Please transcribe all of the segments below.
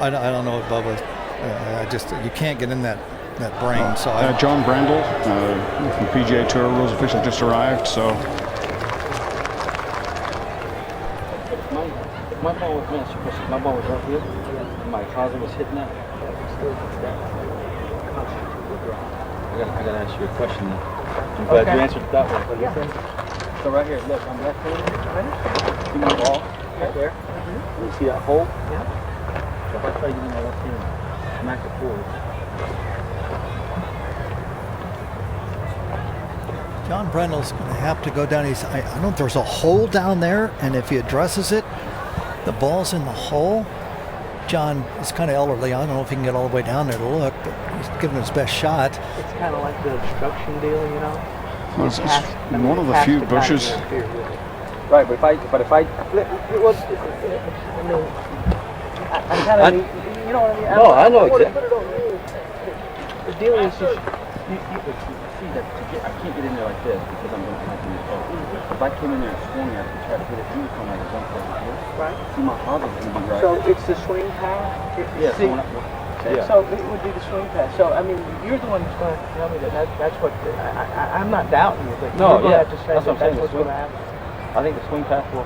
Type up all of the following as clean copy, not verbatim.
I don't know what Bubba. You can't get in that brain. So John Brendel from PGA Tour rules official just arrived. So my ball was missed because my ball was up here. My hosel was hitting that. I gotta ask you a question now. I'm glad you answered it that way. Yeah. So right here, look, I'm left-handed. See my ball right there? You see that hole? Yeah. So if I try to get in my left hand, smack it forward. John Brendel's going to have to go down. I don't know if there's a hole down there, and if he addresses it, the ball's in the hole. John is kind of elderly. I don't know if he can get all the way down there to look, but he's giving his best shot. It's kind of like the obstruction deal, you know. well, it's one of the few bushes. Right, but if I, Well, I mean, I kind of, you know what I mean? No, I know exactly. The deal is just, see that I can't get in there like this because I'm going to have to use both. If I came in there and swung at it and tried to hit it through from like one foot here, right. See my hosel's going to be right. So it's the swing path? Yeah, See, yeah. So it would be the swing path. So, I mean, you're the one who's going to have to tell me that's what, I'm not doubting you, but you're going to have to say that's what's going to happen. I think the swing path will.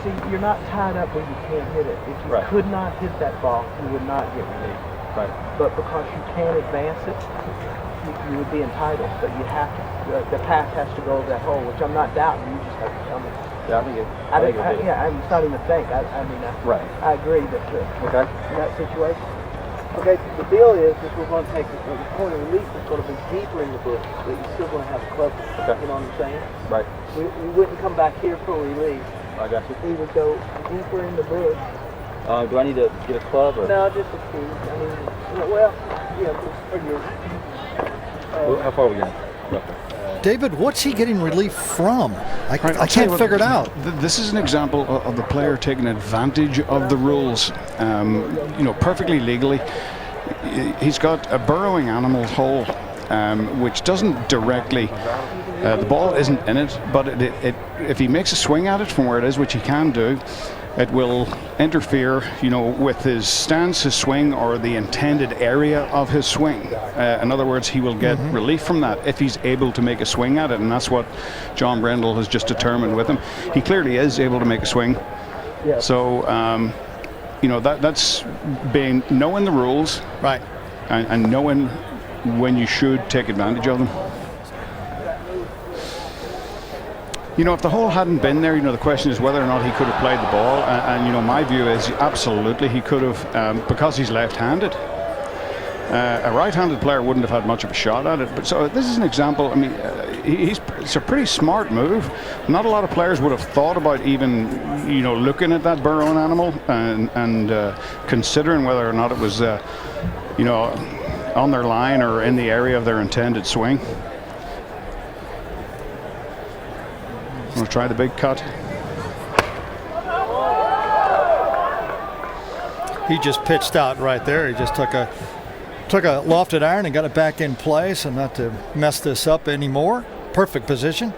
See, you're not tied up where you can't hit it. If you could not hit that ball, you would not get relief. Right. But because you can't advance it, you would be entitled. But you have to, the path has to go over that hole, which I'm not doubting. You just have to tell me. Yeah, I think it. It's not even think. I mean, I agree that in that situation. Okay, the deal is we're going to take the point of relief is going to be deeper in the bush, but you're still going to have a club. Okay. You know what I'm saying? Right. We wouldn't come back here for relief. I got you. We would go deeper in the bush. Do I need to get a club? Or? No, just a key. I mean, just for your. How far are we going? David, what's he getting relief from? I can't figure it out. This is an example of the player taking advantage of the rules, perfectly legally. He's got a burrowing animal hole, which doesn't directly, the ball isn't in it, but if he makes a swing at it from where it is, which he can do, it will interfere, with his stance, his swing, or the intended area of his swing. In other words, he will get relief from that if he's able to make a swing at it, and that's what John Brendel has just determined with him. He clearly is able to make a swing. Yeah. So, that's knowing the rules, right, and knowing when you should take advantage of them. If the hole hadn't been there, the question is whether or not he could have played the ball. And my view is absolutely he could have, because he's left-handed. A right-handed player wouldn't have had much of a shot at it. But so this is an example. I mean, it's a pretty smart move. Not a lot of players would have thought about even, looking at that burrowing animal and considering whether or not it was, on their line or in the area of their intended swing. I'm going to try the big cut. He just pitched out right there. He just took a lofted iron and got it back in place, and not to mess this up anymore. Perfect position.